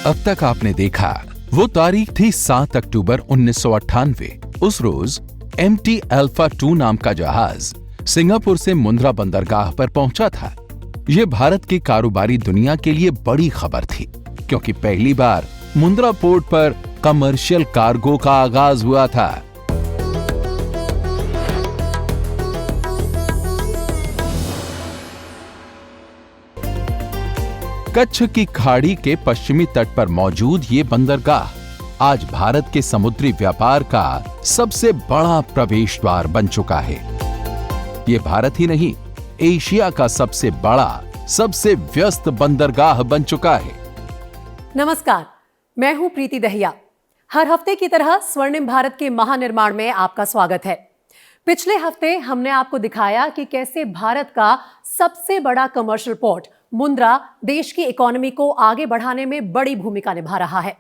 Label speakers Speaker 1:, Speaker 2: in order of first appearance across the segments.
Speaker 1: अब तक आपने देखा, वो तारीख थी 7 अक्टूबर 1998। उस रोज MT अल्फा 2 नाम का जहाज सिंगापुर से मुंद्रा बंदरगाह पर पहुंचा था। ये भारत की कारोबारी दुनिया के लिए बड़ी खबर थी, क्योंकि पहली बार मुंद्रा पोर्ट पर कमर्शियल कार्गो का आगाज हुआ था। कच्छ की खाड़ी के पश्चिमी तट पर मौजूद ये बंदरगाह आज भारत के समुद्री व्यापार का सबसे बड़ा प्रवेश द्वार बन चुका है। ये भारत ही नहीं, एशिया का सबसे बड़ा, सबसे व्यस्त बंदरगाह बन चुका है।
Speaker 2: नमस्कार, मैं हूं प्रीति दहिया। हर हफ्ते की तरह स्वर्णिम भारत के महानिर्माण में आपका स्वागत है। पिछले हफ्ते हमने आपको दिखाया कि कैसे भारत का सबसे बड़ा कमर्शियल पोर्ट मुंद्रा देश की इकोनॉमी को आगे बढ़ाने में बड़ी भूमिका निभा रहा है।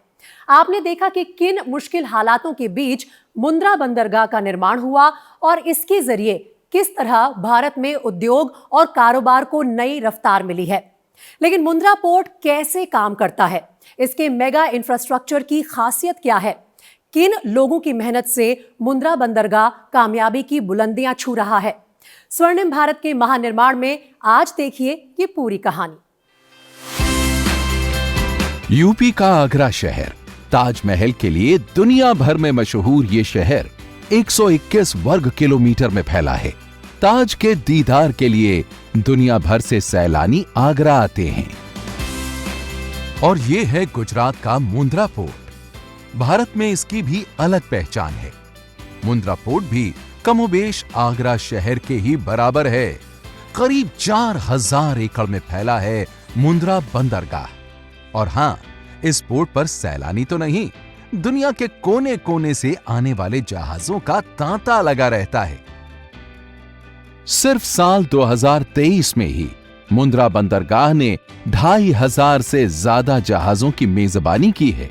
Speaker 2: आपने देखा कि किन मुश्किल हालातों के बीच मुंद्रा बंदरगाह का निर्माण हुआ और इसके जरिए किस तरह भारत में उद्योग और कारोबार को नई रफ्तार मिली है। लेकिन मुंद्रा पोर्ट कैसे काम करता है, इसके मेगा इंफ्रास्ट्रक्चर की खासियत क्या है, किन लोगों की मेहनत से मुंद्रा बंदरगाह कामयाबी की बुलंदियां छू रहा है। स्वर्णिम भारत के महानिर्माण में आज देखिए ये पूरी कहानी।
Speaker 1: यूपी का आगरा शहर ताजमहल के लिए दुनिया भर में मशहूर ये शहर 121 वर्ग किलोमीटर में फैला है। ताज के दीदार के लिए दुनिया भर से सैलानी आगरा आते हैं। और ये है गुजरात का मुंद्रा पोर्ट। भारत में इसकी भी अलग पहचान है। मुंद्रा पोर्ट भी कमोबेश आगरा शहर के ही बराबर है। करीब 4000 एकड़ में फैला है मुंद्रा बंदरगाह। और हां, इस पोर्ट पर सैलानी तो नहीं, दुनिया के कोने कोने से आने वाले जहाजों का तांता लगा रहता है। सिर्फ साल 2023 में ही मुंद्रा बंदरगाह ने 2500 से ज्यादा जहाजों की मेजबानी की है।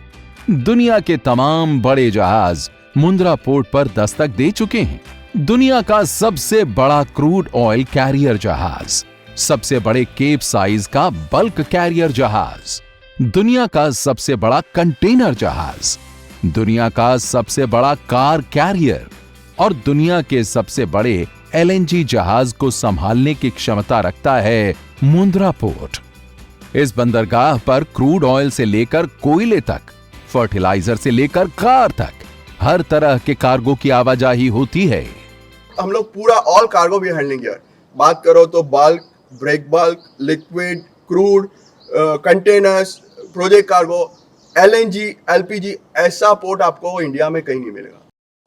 Speaker 1: दुनिया के तमाम बड़े जहाज मुंद्रा पोर्ट पर दस्तक दे चुके हैं। दुनिया का सबसे बड़ा क्रूड ऑयल कैरियर जहाज, सबसे बड़े केप साइज का बल्क कैरियर जहाज, दुनिया का सबसे बड़ा कंटेनर जहाज, दुनिया का सबसे बड़ा कार कैरियर और दुनिया के सबसे बड़े LNG जहाज को संभालने की क्षमता रखता है मुंद्रा पोर्ट। इस बंदरगाह पर क्रूड ऑयल से लेकर कोयले तक, फर्टिलाइजर से लेकर कार तक हर तरह के कार्गो की आवाजाही होती है।
Speaker 3: हम लोग पूरा ऑल कार्गो भी हैंडलिंग किया। बात करो तो bulk, break bulk, liquid, crude, containers, project cargo, LNG, LPG, ऐसा पोर्ट आपको इंडिया में कहीं नहीं मिलेगा।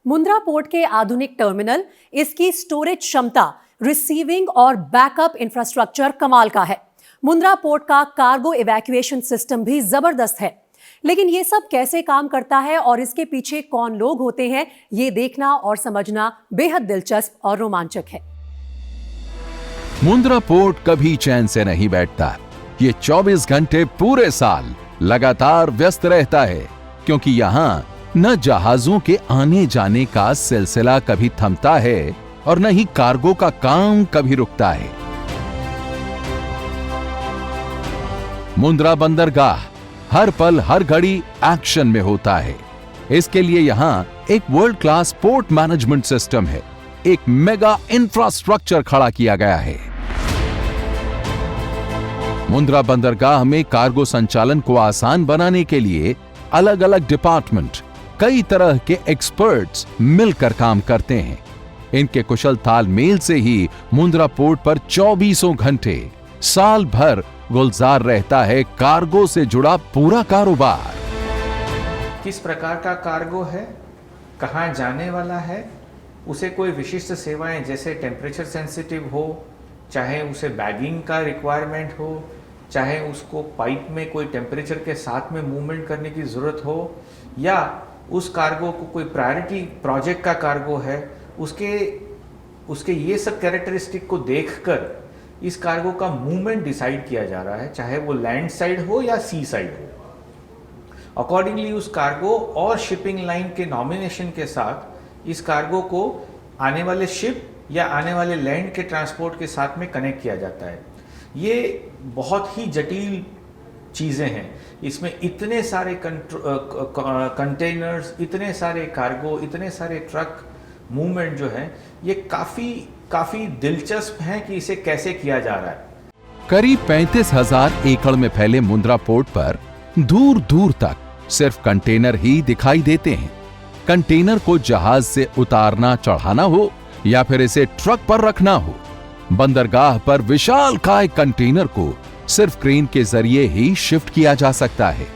Speaker 2: मुंद्रा पोर्ट के आधुनिक टर्मिनल, इसकी स्टोरेज क्षमता, रिसीविंग और बैकअप इंफ्रास्ट्रक्चर कमाल का है। मुंद्रा पोर्ट का कार्गो इवैक्यूएशन सिस्टम भी जबरदस्त है। लेकिन ये सब कैसे काम करता है और इसके पीछे कौन लोग होते हैं, ये देखना और समझना बेहद दिलचस्प और रोमांचक है।
Speaker 1: मुंद्रा पोर्ट कभी चैन से नहीं बैठता। ये 24 घंटे पूरे साल लगातार व्यस्त रहता है, क्योंकि यहाँ न जहाजों के आने जाने का सिलसिला कभी थमता है और न ही कार्गो का काम कभी रुकता है। मुंद्रा बंदरगाह हर पल हर घड़ी एक्शन में होता है। इसके लिए यहां एक world class port management system है। एक मेगा इंफ्रास्ट्रक्चर खड़ा किया गया है। मुंद्रा बंदरगाह में कार्गो संचालन को आसान बनाने के लिए अलग अलग डिपार्टमेंट, कई तरह के एक्सपर्ट्स मिलकर काम करते हैं। इनके कुशल तालमेल से ही मुंद्रा पोर्ट पर 24 घंटे साल भर गुलजार रहता है कार्गो से जुड़ा पूरा कारोबार।
Speaker 4: किस प्रकार का कार्गो है, कहाँ जाने वाला है, उसे कोई विशिष्ट सेवाएं जैसे टेम्परेचर सेंसिटिव हो, चाहे उसे बैगिंग का रिक्वायरमेंट हो, चाहे उसको पाइप में कोई टेम्परेचर के साथ में मूवमेंट करने की ज़रूरत हो, या उस कार्गो को कोई प्रायोरिटी प्रोजेक्ट का कार्गो है, उसके ये सब कैरेक्टरिस्टिक को देखकर इस कार्गो का मूवमेंट डिसाइड किया जा रहा है, चाहे वो लैंड साइड हो या सी साइड हो। अकॉर्डिंगली उस कार्गो और शिपिंग लाइन के नॉमिनेशन के साथ इस कार्गो को आने वाले शिप या आने वाले लैंड के ट्रांसपोर्ट के साथ में कनेक्ट किया जाता है। ये बहुत ही जटिल चीज़ें हैं। इसमें इतने सारे कंटेनर्स, इतने सारे कार्गो, इतने सारे ट्रक मूवमेंट जो है, ये काफ़ी दिलचस्प है कि इसे कैसे किया जा रहा है।
Speaker 1: करीब 35,000 एकड़ में फैले मुंद्रा पोर्ट पर दूर दूर तक सिर्फ कंटेनर ही दिखाई देते हैं। कंटेनर को जहाज से उतारना चढ़ाना हो या फिर इसे ट्रक पर रखना हो, बंदरगाह पर विशालकाय कंटेनर को सिर्फ क्रेन के जरिए ही शिफ्ट किया जा सकता है।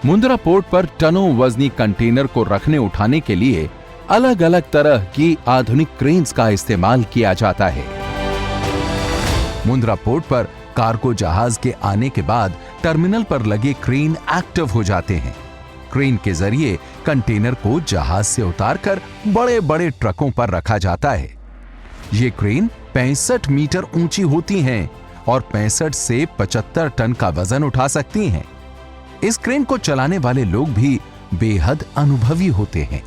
Speaker 1: मुंद्रा पोर्ट पर टनों वजनी कंटेनर को रखने उठाने के लिए अलग अलग तरह की आधुनिक क्रेन्स का इस्तेमाल किया जाता है। मुंद्रा पोर्ट पर कार्गो जहाज के आने के बाद टर्मिनल पर लगे क्रेन एक्टिव हो जाते हैं। क्रेन के जरिए कंटेनर को जहाज से उतारकर बड़े बड़े ट्रकों पर रखा जाता है। ये क्रेन 65 मीटर ऊंची होती हैं और 65 से 75 टन का वजन उठा सकती हैं। इस क्रेन को चलाने वाले लोग भी बेहद अनुभवी होते हैं।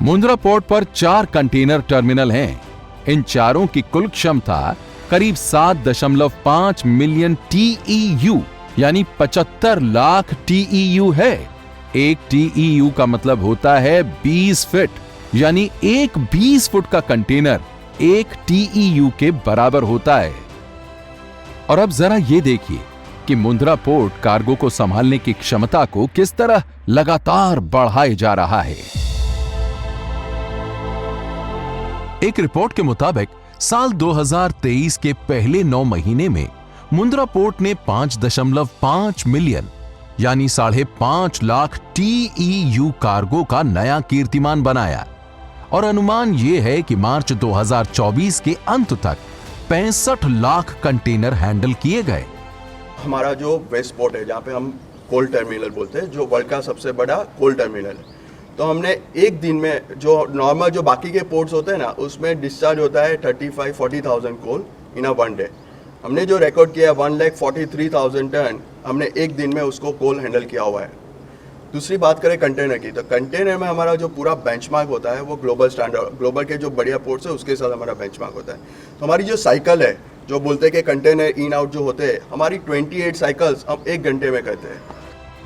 Speaker 1: मुंद्रा पोर्ट पर 4 कंटेनर टर्मिनल हैं। इन चारों की कुल क्षमता करीब 7.5 मिलियन TEU यानी 75 लाख TEU है। एक TEU का मतलब होता है 20 फीट, यानी एक 20 फुट का कंटेनर 1 TEU के बराबर होता है। और अब जरा ये देखिए कि मुंद्रा पोर्ट कार्गो को संभालने की क्षमता को किस तरह लगातार बढ़ाए जा रहा है। एक रिपोर्ट के मुताबिक साल 2023 के पहले 9 महीने में मुंद्रा पोर्ट ने 5.5 मिलियन यानी 5.5 लाख TEU कार्गो का नया कीर्तिमान बनाया और अनुमान यह है कि मार्च 2024 के अंत तक 65 लाख कंटेनर हैंडल किए गए।
Speaker 3: हमारा जो वेस्ट पोर्ट है, जहाँ पे हम कोल टर्मिनल बोलते हैं, जो वर्ल्ड का सबसे बड़ा कोल टर्मिनल है, तो हमने एक दिन में जो नॉर्मल जो बाकी के पोर्ट्स होते हैं ना, उसमें डिस्चार्ज होता है 35-40,000 कोल इन अ वन डे। हमने जो रिकॉर्ड किया है 1,43,000 टन हमने एक दिन में उसको कोल हैंडल किया हुआ है। दूसरी बात करें कंटेनर की, तो कंटेनर में हमारा जो पूरा बेंचमार्क होता है वो ग्लोबल स्टैंडर्ड, ग्लोबल के जो बढ़िया पोर्ट्स है उसके साथ हमारा बेंचमार्क होता है। तो हमारी जो साइकिल है, जो बोलते हैं कि कंटेनर इन आउट जो होते हैं, हमारी 28 साइकिल्स हम 1 घंटे में करते हैं।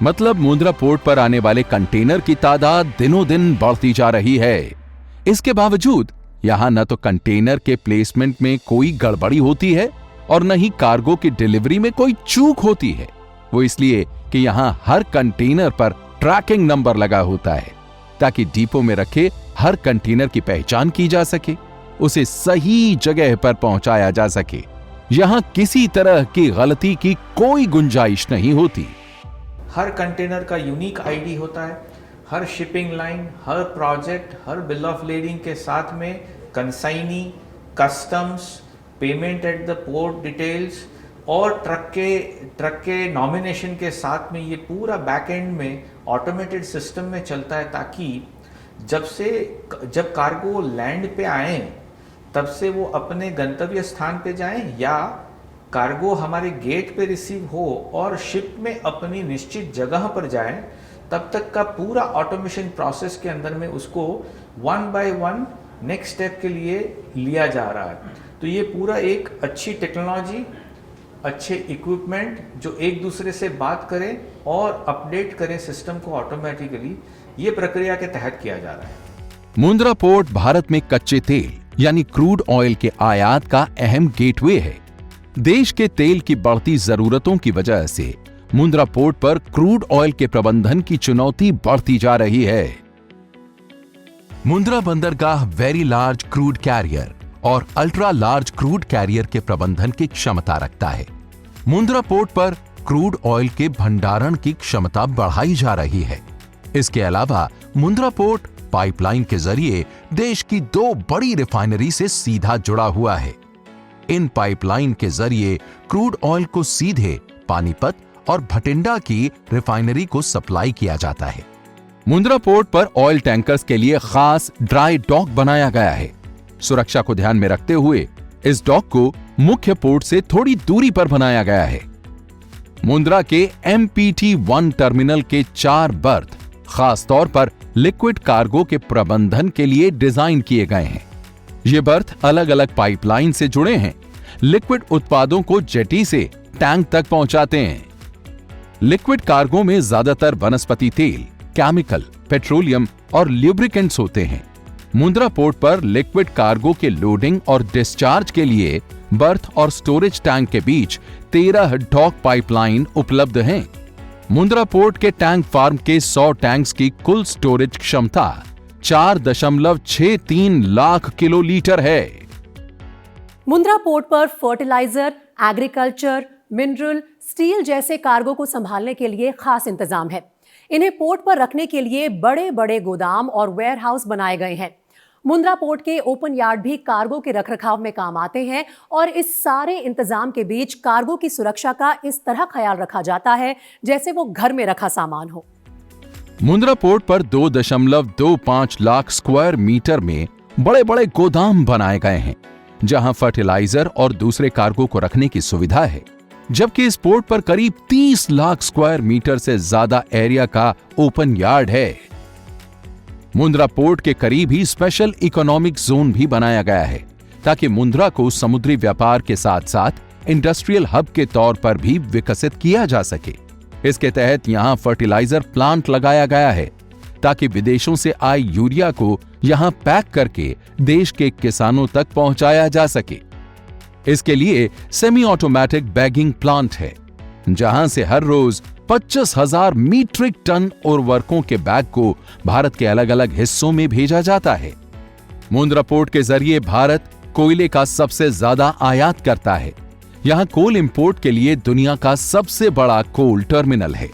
Speaker 1: मतलब मुंद्रा पोर्ट पर आने वाले कंटेनर की तादाद दिनों दिन बढ़ती जा रही है। इसके बावजूद यहां न तो कंटेनर के प्लेसमेंट में कोई गड़बड़ी होती है और न ही कार्गो की डिलीवरी में कोई चूक होती है। वो इसलिए कि यहां हर कंटेनर पर ट्रैकिंग नंबर लगा होता है ताकि डिपो में रखे हर कंटेनर की पहचान की जा सके, उसे सही जगह पर पहुंचाया जा सके। यहां किसी तरह की गलती की कोई गुंजाइश नहीं होती।
Speaker 4: हर कंटेनर का यूनिक आईडी होता है। हर शिपिंग लाइन, हर प्रोजेक्ट, हर बिल ऑफ लेडिंग के साथ में consignee, customs, payment at the port details और ट्रक के नॉमिनेशन के साथ में ये पूरा बैक एंड में ऑटोमेटेड सिस्टम में चलता है, ताकि जब कार्गो लैंड पे आए तब से वो अपने गंतव्य स्थान पे जाएं या कार्गो हमारे गेट पे रिसीव हो और शिप में अपनी निश्चित जगह पर जाए, तब तक का पूरा ऑटोमेशन प्रोसेस के अंदर में उसको 1 बाय 1 नेक्स्ट स्टेप के लिए लिया जा रहा है। तो ये पूरा एक अच्छी टेक्नोलॉजी, अच्छे इक्विपमेंट जो एक दूसरे से बात करें और अपडेट करें सिस्टम को ऑटोमेटिकली, ये प्रक्रिया के तहत किया जा रहा है।
Speaker 1: मुंद्रा पोर्ट भारत में कच्चे तेल यानी क्रूड ऑयल के आयात का अहम गेटवे है। देश के तेल की बढ़ती जरूरतों की वजह से मुंद्रा पोर्ट पर क्रूड ऑयल के प्रबंधन की चुनौती बढ़ती जा रही है। मुंद्रा बंदरगाह वेरी लार्ज क्रूड कैरियर और अल्ट्रा लार्ज क्रूड कैरियर के प्रबंधन की क्षमता रखता है। मुंद्रा पोर्ट पर क्रूड ऑयल के भंडारण की क्षमता बढ़ाई जा रही है। इसके अलावा मुंद्रा पोर्ट पाइपलाइन के जरिए देश की 2 बड़ी रिफाइनरी से सीधा जुड़ा हुआ है। इन पाइपलाइन के जरिए क्रूड ऑयल को सीधे पानीपत और भटिंडा की रिफाइनरी को सप्लाई किया जाता है। मुंद्रा पोर्ट पर ऑयल टैंकर्स के लिए खास ड्राई डॉक बनाया गया है। सुरक्षा को ध्यान में रखते हुए इस डॉक को मुख्य पोर्ट से थोड़ी दूरी पर बनाया गया है। मुंद्रा के MPT1 टर्मिनल के 4 बर्थ खास तौर पर लिक्विड कार्गो के प्रबंधन के लिए डिजाइन किए गए हैं। ये बर्थ अलग अलग पाइपलाइन से जुड़े हैं, लिक्विड उत्पादों को जेटी से टैंक तक पहुंचाते हैं। लिक्विड कार्गो में ज्यादातर वनस्पति तेल, केमिकल, पेट्रोलियम और ल्यूब्रिकेंट्स होते हैं। मुंद्रा पोर्ट पर लिक्विड कार्गो के लोडिंग और डिस्चार्ज के लिए बर्थ और स्टोरेज टैंक के बीच 13 डॉक पाइपलाइन उपलब्ध हैं। मुंद्रा पोर्ट के टैंक फार्म के 100 टैंक्स की कुल स्टोरेज क्षमता 4.63 लाख किलोलीटर है।
Speaker 2: मुंद्रा पोर्ट पर फर्टिलाइजर, एग्रीकल्चर, मिनरल, स्टील जैसे कार्गो को संभालने के लिए खास इंतजाम है। इन्हें पोर्ट पर रखने के लिए बड़े बड़े गोदाम और वेयर हाउस बनाए गए हैं। मुंद्रा पोर्ट के ओपन यार्ड भी कार्गो के रखरखाव में काम आते हैं और इस सारे इंतजाम के बीच कार्गो की सुरक्षा का इस तरह ख्याल रखा जाता है जैसे वो घर में रखा सामान हो।
Speaker 1: मुंद्रा पोर्ट पर 2.25 लाख स्क्वायर मीटर में बड़े बड़े गोदाम बनाए गए हैं, जहां फर्टिलाइजर और दूसरे कार्गो को रखने की सुविधा है, जबकि इस पोर्ट पर करीब 30 लाख स्क्वायर मीटर से ज्यादा एरिया का ओपन यार्ड है। मुंद्रा पोर्ट के करीब ही स्पेशल इकोनॉमिक जोन भी बनाया गया है, ताकि मुंद्रा को समुद्री व्यापार के साथ साथ इंडस्ट्रियल हब के तौर पर भी विकसित किया जा सके। इसके तहत यहां फर्टिलाइजर प्लांट लगाया गया है, ताकि विदेशों से आए यूरिया को यहां पैक करके देश के किसानों तक पहुंचाया जा सके। इसके लिए सेमी ऑटोमेटिक बैगिंग प्लांट है, जहां से हर रोज 25,000 मीट्रिक टन उर्वरकों के बैग को भारत के अलग अलग हिस्सों में भेजा जाता है। मुंद्रा पोर्ट के जरिए भारत कोयले का सबसे ज्यादा आयात करता है। यहां कोल इंपोर्ट के लिए दुनिया का सबसे बड़ा कोल टर्मिनल है।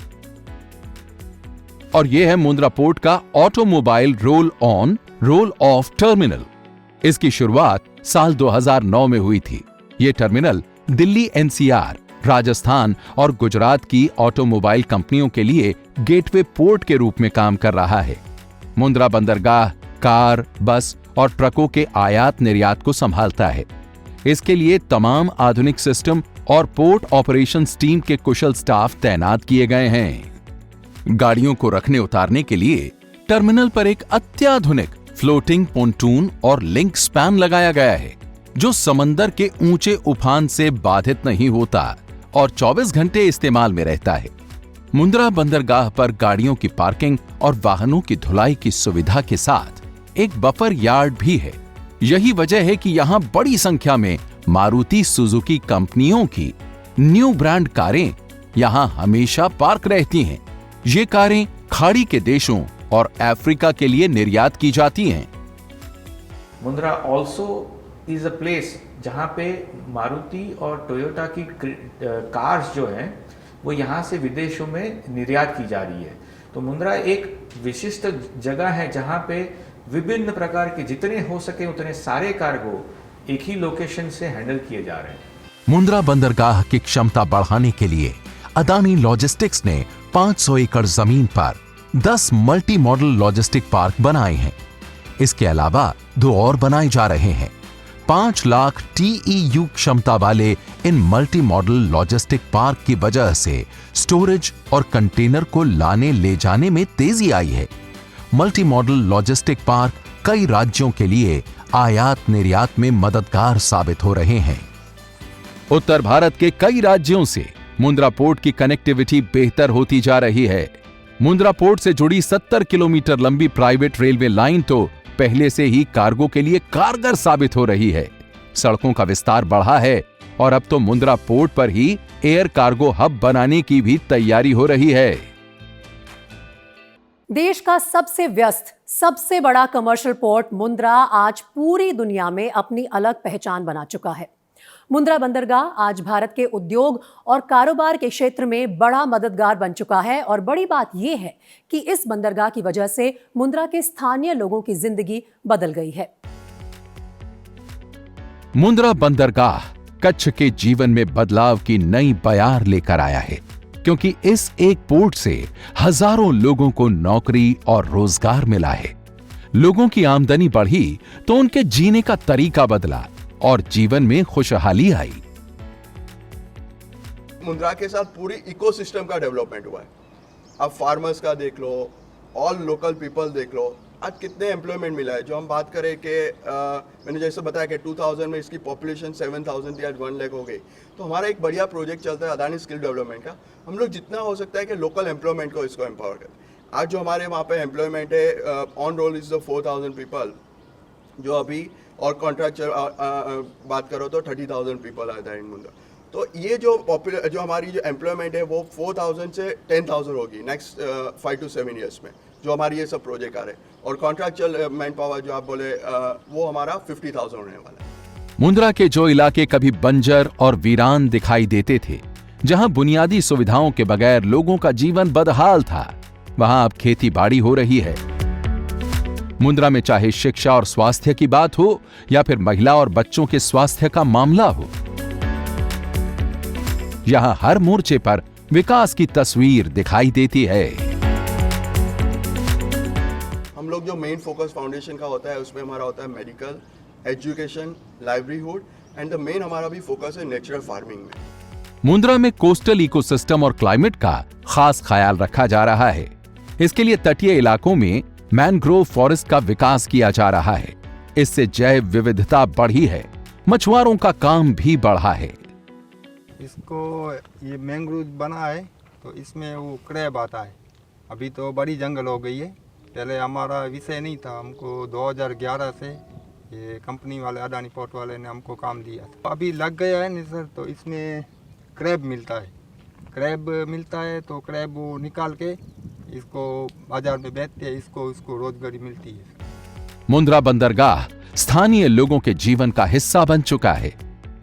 Speaker 1: और यह है मुंद्रा पोर्ट का automobile roll on roll of terminal. इसकी शुरुआत साल 2009 में हुई थी। यह टर्मिनल दिल्ली, एनसीआर, राजस्थान और गुजरात की ऑटोमोबाइल कंपनियों के लिए गेटवे पोर्ट के रूप में काम कर रहा है। मुंद्रा बंदरगाह कार, बस और ट्रकों के आयात निर्यात को संभालता है। इसके लिए तमाम आधुनिक सिस्टम और पोर्ट ऑपरेशंस टीम के कुशल स्टाफ तैनात किए गए हैं। गाड़ियों को रखने उतारने के लिए टर्मिनल पर एक अत्याधुनिक फ्लोटिंग पोंटून और लिंक स्पैन लगाया गया है, जो समंदर के ऊंचे उफान से बाधित नहीं होता और 24 घंटे इस्तेमाल में रहता है। मुंद्रा बंदरगाह पर गाड़ियों की पार्किंग और वाहनों की धुलाई की सुविधा के साथ एक बफर यार्ड भी है। यही वजह है कि यहां बड़ी संख्या में मारुति सुजुकी कंपनियों की न्यू ब्रांड कारें यहां हमेशा पार्क रहती हैं। ये कारें खाड़ी के देशों और अफ्रीका के लिए निर्यात की जाती हैं।
Speaker 4: Mundra also is a place जहाँ पे मारुति और टोयोटा की कार्स जो हैं वो यहाँ से विदेशों में निर्यात की जा रही है। तो मुंद्रा एक विशिष्ट जगह है जहाँ पे विभिन्न प्रकार के जितने हो सके उतने सारे कार्गो एक ही लोकेशन से हैंडल किए जा रहे हैं।
Speaker 1: मुंद्रा बंदरगाह की क्षमता बढ़ाने के लिए अदानी लॉजिस्टिक्स ने 500 एकड़ जमीन पर 10 मल्टी मॉडल लॉजिस्टिक पार्क बनाए हैं। इसके अलावा 2 और बनाए जा रहे हैं। 5 लाख TEU क्षमता वाले इन मल्टी मॉडल लॉजिस्टिक पार्क की वजह से स्टोरेज और कंटेनर को लाने ले जाने में तेजी आई है। मल्टी मॉडल लॉजिस्टिक पार्क कई राज्यों के लिए आयात निर्यात में मददगार साबित हो रहे हैं। उत्तर भारत के कई राज्यों से मुंद्रा पोर्ट की कनेक्टिविटी बेहतर होती जा रही है। मुंद्रा पोर्ट से जुड़ी 70 किलोमीटर लंबी प्राइवेट रेलवे लाइन तो पहले से ही कार्गो के लिए कारगर साबित हो रही है। सड़कों का विस्तार बढ़ा है और अब तो मुंद्रा पोर्ट पर ही एयर कार्गो हब बनाने की भी तैयारी हो रही है।
Speaker 2: देश का सबसे व्यस्त, सबसे बड़ा कमर्शियल पोर्ट मुंद्रा आज पूरी दुनिया में अपनी अलग पहचान बना चुका है। मुंद्रा बंदरगाह आज भारत के उद्योग और कारोबार के क्षेत्र में बड़ा मददगार बन चुका है और बड़ी बात यह है कि इस बंदरगाह की वजह से मुंद्रा के स्थानीय लोगों की जिंदगी बदल गई है।
Speaker 1: मुंद्रा बंदरगाह कच्छ के जीवन में बदलाव की नई बयार लेकर आया है, क्योंकि इस एक पोर्ट से हजारों लोगों को नौकरी और रोजगार मिला है। लोगों की आमदनी बढ़ी तो उनके जीने का तरीका बदला और जीवन में खुशहाली आई।
Speaker 3: मुंद्रा के साथ पूरी इकोसिस्टम का डेवलपमेंट हुआ है। अब फार्मर्स का देख लो, ऑल लोकल पीपल देख लो, आज कितने एम्प्लॉयमेंट मिला है। जो हम बात करें कि मैंने जैसे बताया कि 2000 में इसकी पॉपुलेशन 7000 थी, आज 1 लाख हो गई। तो हमारा एक बढ़िया प्रोजेक्ट चलता है अदानी स्किल डेवलपमेंट का। हम लोग जितना हो सकता है कि लोकल एम्प्लॉयमेंट को इसको एम्पावर करें। आज जो हमारे वहाँ पे एम्प्लॉयमेंट है on roll is the 4000 people, जो अभी और कॉन्ट्रैक्चर बात करो तो 30,000 people are there in Mundra. तो ये जो हमारी जो एम्प्लॉयमेंट है वो 4000 से 10,000 होगी नेक्स्ट 5 to 7 ईयर्स में, जो हमारी ये सब प्रोजेक्ट आ रहे हैं। और कॉन्ट्रैक्चुअल मैन पावर जो आप बोले वो हमारा 50,000 होने वाला है।
Speaker 1: मुंद्रा के जो इलाके कभी बंजर और वीरान दिखाई देते थे, जहां बुनियादी सुविधाओं के बगैर लोगों का जीवन बदहाल था, वहां अब खेती बाड़ी हो रही है। मुंद्रा में चाहे शिक्षा और स्वास्थ्य की बात हो या फिर महिला और बच्चों के स्वास्थ्य का मामला हो, यहां हर मोर्चे पर विकास की तस्वीर दिखाई देती है।
Speaker 3: हम लोग जो मेन फोकस फाउंडेशन का होता है उसमें हमारा होता है medical, education, livelihood and the main हमारा भी फोकस है नेचुरल फार्मिंग में।
Speaker 1: मुंद्रा में कोस्टल इकोसिस्टम और क्लाइमेट का खास ख्याल रखा जा रहा है। इसके लिए तटीय इलाकों में मैनग्रोव फॉरेस्ट का विकास किया जा रहा है। इससे जैव विविधता बढ़ी है, मछुआरों का काम भी बढ़ा है।
Speaker 5: इसको ये मैंग्रोव बना है तो इसमें वो क्रैब आता है। अभी तो बड़ी जंगल हो गई है, पहले हमारा विषय नहीं था। हमको 2011 से ये कंपनी वाले अडानी पोर्ट वाले ने हमको काम दिया था। अभी लग गया है नहीं सर, तो इसमें क्रैब मिलता है। क्रैब मिलता है तो क्रैब वो निकाल के इसको बाजार में बेचते हैं, इसको रोजगारी मिलती है।
Speaker 1: मुंद्रा बंदरगाह स्थानीय लोगों के जीवन का हिस्सा बन चुका है।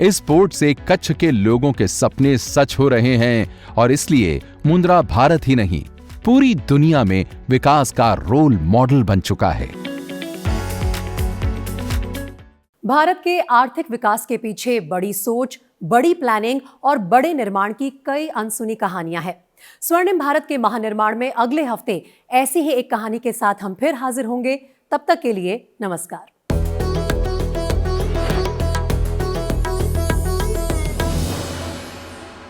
Speaker 1: इस पोर्ट से कच्छ के लोगों के सपने सच हो रहे हैं और इसलिए मुंद्रा भारत ही नहीं, पूरी दुनिया में विकास का रोल मॉडल बन चुका है।
Speaker 2: भारत के आर्थिक विकास के पीछे बड़ी सोच, बड़ी प्लानिंग और बड़े निर्माण की कई अनसुनी कहानियां हैं। स्वर्णिम भारत के महानिर्माण में अगले हफ्ते ऐसी ही एक कहानी के साथ हम फिर हाजिर होंगे। तब तक के लिए नमस्कार।